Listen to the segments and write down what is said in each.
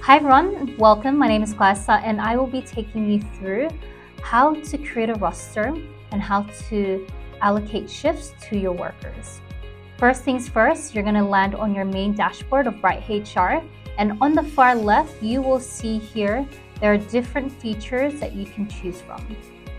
Hi everyone, welcome. My name is Classa and I will be taking you through how to create a roster and how to allocate shifts to your workers. First things first, you're going to land on your main dashboard of BrightHR, and on the far left you will see here there are different features that you can choose from.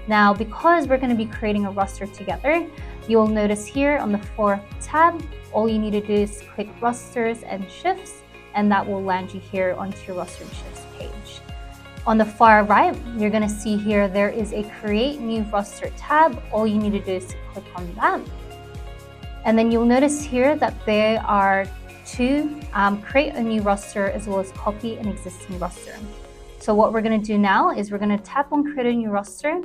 Now because we're going to be creating a roster together, you'll notice here on the fourth tab, all you need to do is click rosters and shifts, and that will land you here onto your roster and shifts page. On the far right, you're going to see here there is a create new roster tab. All you need to do is to click on that. And then you'll notice here that there are two, create a new roster as well as copy an existing roster. So what we're going to do now is we're going to tap on create a new roster.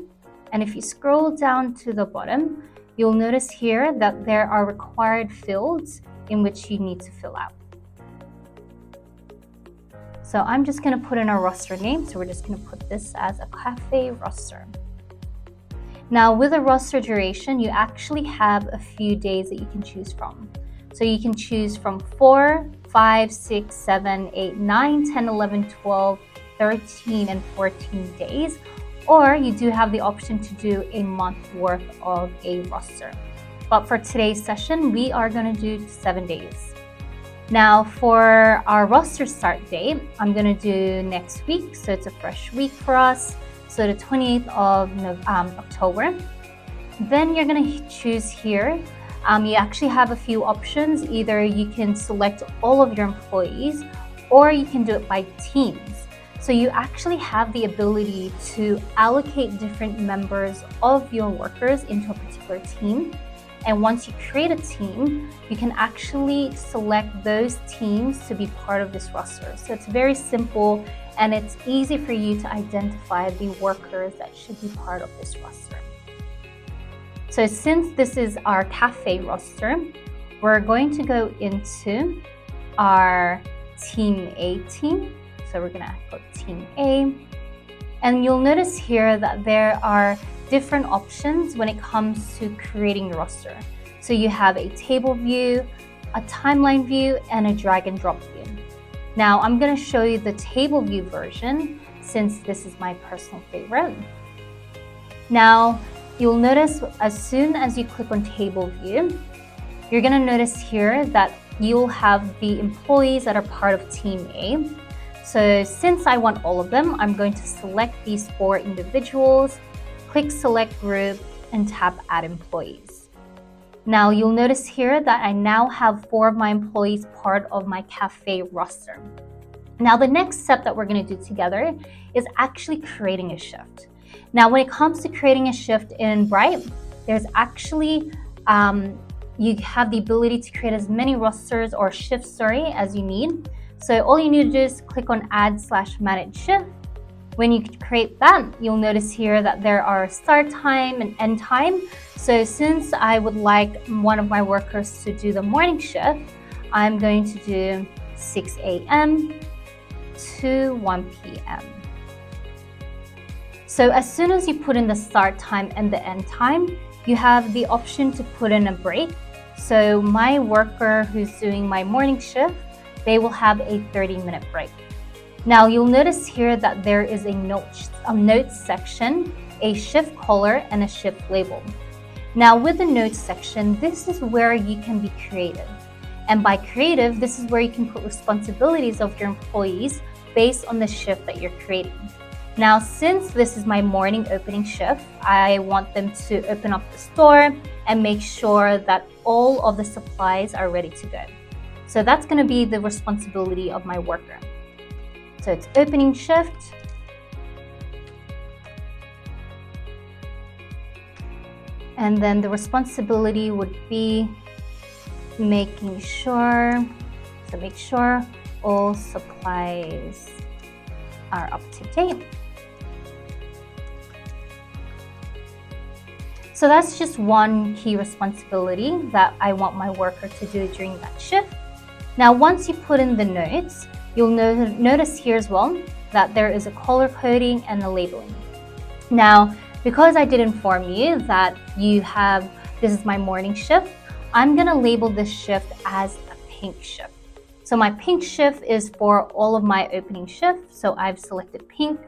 And if you scroll down to the bottom, you'll notice here that there are required fields in which you need to fill out. So I'm just going to put in our roster name. So we're just going to put this as a cafe roster. Now with a roster duration, you actually have a few days that you can choose from. So you can choose from 4, 5, 6, 7, 8, 9, 10, 11, 12, 13, and 14 days. Or you do have the option to do a month worth of a roster. But for today's session, we are going to do 7 days. Now for our roster start date, I'm going to do next week. So it's a fresh week for us. So the 28th of October. Then you're going to choose here. You actually have a few options. Either you can select all of your employees or you can do it by teams. So you actually have the ability to allocate different members of your workers into a particular team. And once you create a team, you can actually select those teams to be part of this roster. So it's very simple and it's easy for you to identify the workers that should be part of this roster. So since this is our cafe roster, we're going to go into our Team A team. So we're gonna put Team A. And you'll notice here that there are different options when it comes to creating your roster. So you have a table view, a timeline view, and a drag and drop view. Now I'm going to show you the table view version since this is my personal favorite. Now you'll notice as soon as you click on table view, you're going to notice here that you'll have the employees that are part of Team A. So since I want all of them, I'm going to select these 4 individuals, click select group, and tap add employees. Now you'll notice here that I now have 4 of my employees part of my cafe roster. Now the next step that we're going to do together is actually creating a shift. Now when it comes to creating a shift in Bright, there's actually you have the ability to create as many rosters or shifts as you need. So all you need to do is click on add/manage shift. When you create that, you'll notice here that there are start time and end time. So since I would like one of my workers to do the morning shift, I'm going to do 6 a.m. to 1 p.m. So as soon as you put in the start time and the end time, you have the option to put in a break. So my worker who's doing my morning shift, they will have a 30-minute break. Now you'll notice here that there is a notes section, a shift color, and a shift label. Now with the notes section, this is where you can be creative. And by creative, this is where you can put responsibilities of your employees based on the shift that you're creating. Now since this is my morning opening shift, I want them to open up the store and make sure that all of the supplies are ready to go. So that's going to be the responsibility of my worker. So it's opening shift. And then the responsibility would be making sure, so make sure all supplies are up to date. So that's just one key responsibility that I want my worker to do during that shift. Now, once you put in the notes, you'll notice here as well that there is a color coding and a labeling. Now, because I did inform you that this is my morning shift, I'm gonna label this shift as a pink shift. So my pink shift is for all of my opening shifts. So I've selected pink,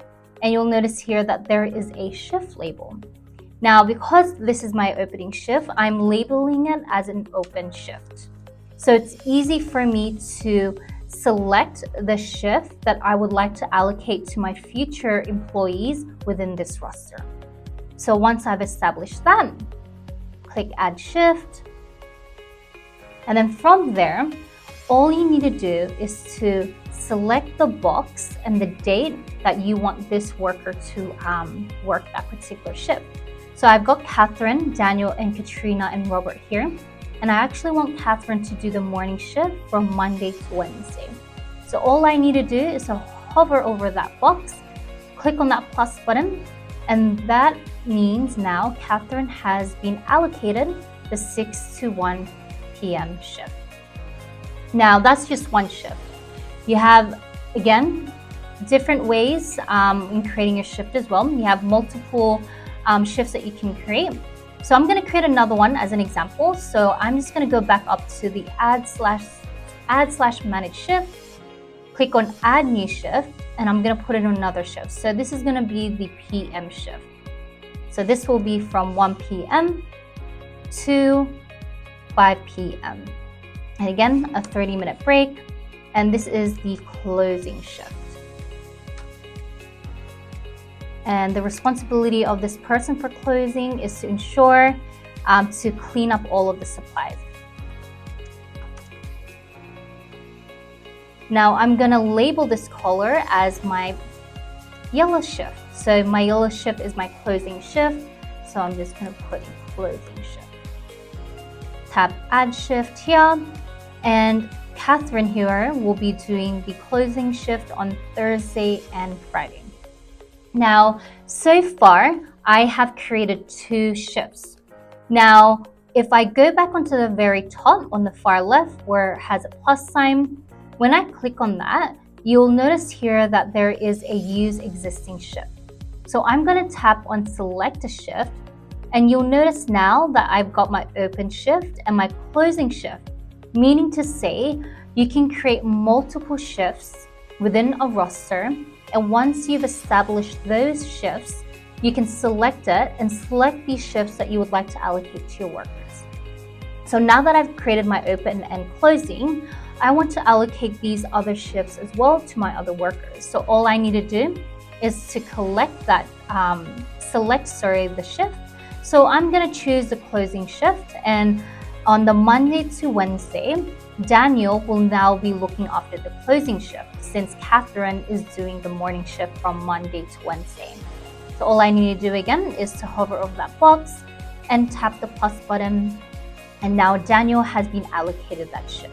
and you'll notice here that there is a shift label. Now, because this is my opening shift, I'm labeling it as an open shift. So it's easy for me to select the shift that I would like to allocate to my future employees within this roster. So once I've established that, click Add Shift. And then from there, all you need to do is to select the box and the date that you want this worker to work that particular shift. So I've got Catherine, Daniel, and Katrina and Robert here. And I actually want Catherine to do the morning shift from Monday to Wednesday. So all I need to do is to hover over that box, click on that plus button, and that means now Catherine has been allocated the 6 to 1 p.m. shift. Now that's just one shift. You have, again, different ways in creating a shift as well. You have multiple shifts that you can create. So I'm going to create another one as an example. So I'm just going to go back up to the add slash manage shift, click on add new shift, and I'm going to put in another shift. So this is going to be the PM shift. So this will be from 1 p.m. to 5 p.m. And again, a 30-minute break. And this is the closing shift. And the responsibility of this person for closing is to ensure to clean up all of the supplies. Now I'm gonna label this color as my yellow shift. So my yellow shift is my closing shift. So I'm just gonna put in closing shift. Tap add shift here, and Catherine here will be doing the closing shift on Thursday and Friday. Now, so far, I have created 2 shifts. Now, if I go back onto the very top on the far left where it has a plus sign, when I click on that, you'll notice here that there is a use existing shift. So I'm going to tap on select a shift, and you'll notice now that I've got my open shift and my closing shift, meaning to say you can create multiple shifts within a roster. And once you've established those shifts, you can select it and select these shifts that you would like to allocate to your workers. So now that I've created my open and closing, I want to allocate these other shifts as well to my other workers. So all I need to do is to select the shift. So I'm going to choose the closing shift, and on the Monday to Wednesday, Daniel will now be looking after the closing shift since Catherine is doing the morning shift from Monday to Wednesday. So all I need to do again is to hover over that box and tap the plus button, and now Daniel has been allocated that shift.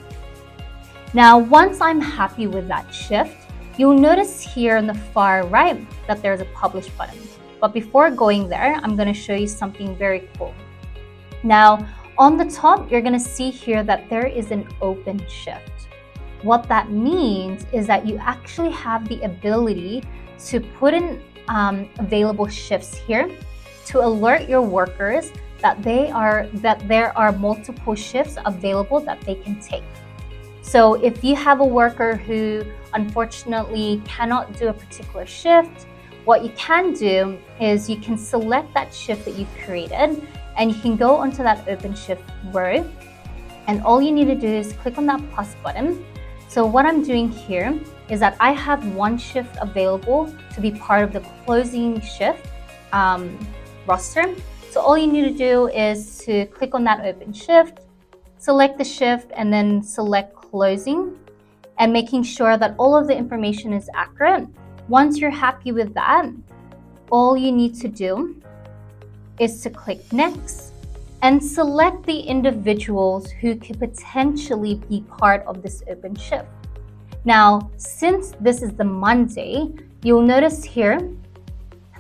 Now, once I'm happy with that shift, you'll notice here on the far right that there's a publish button. But before going there, I'm going to show you something very cool. Now, on the top, you're going to see here that there is an open shift. What that means is that you actually have the ability to put in available shifts here to alert your workers that there are multiple shifts available that they can take. So if you have a worker who unfortunately cannot do a particular shift, what you can do is you can select that shift that you've created, and you can go onto that open shift row, and all you need to do is click on that plus button. So what I'm doing here is that I have one shift available to be part of the closing shift roster. So all you need to do is to click on that open shift, select the shift, and then select closing, and making sure that all of the information is accurate. Once you're happy with that, all you need to do is to click next and select the individuals who could potentially be part of this open shift. Now, since this is the Monday, you'll notice here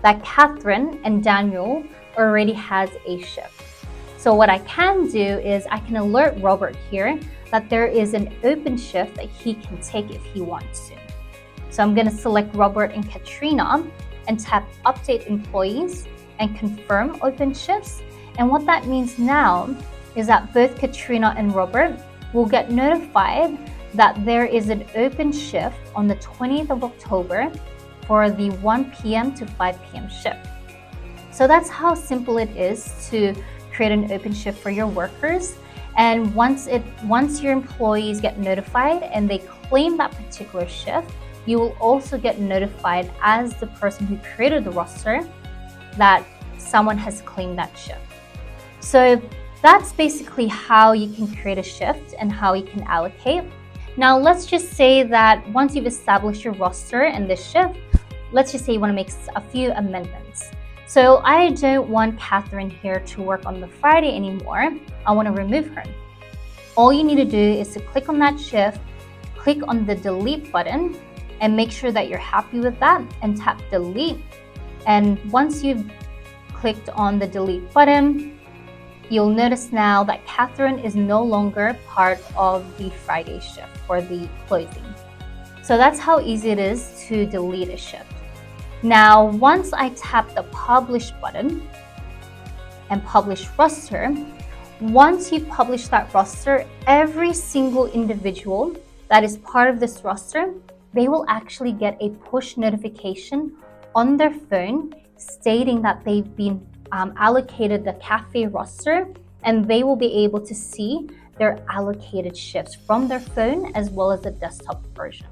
that Catherine and Daniel already has a shift. So what I can do is I can alert Robert here that there is an open shift that he can take if he wants to. So I'm going to select Robert and Katrina and tap Update Employees and confirm open shifts. And what that means now is that both Katrina and Robert will get notified that there is an open shift on the 20th of October for the 1 p.m. to 5 p.m. shift. So that's how simple it is to create an open shift for your workers. And once your employees get notified and they claim that particular shift, you will also get notified as the person who created the roster that someone has claimed that shift. So that's basically how you can create a shift and how you can allocate. Now, let's just say that once you've established your roster and this shift, let's just say you want to make a few amendments. So I don't want Catherine here to work on the Friday anymore. I want to remove her. All you need to do is to click on that shift, click on the delete button, and make sure that you're happy with that and tap delete. And once you've clicked on the delete button, you'll notice now that Catherine is no longer part of the Friday shift for the closing. So that's how easy it is to delete a shift. Now, once I tap the publish button and publish roster, once you publish that roster, every single individual that is part of this roster, they will actually get a push notification on their phone stating that they've been allocated the cafe roster, and they will be able to see their allocated shifts from their phone as well as the desktop version.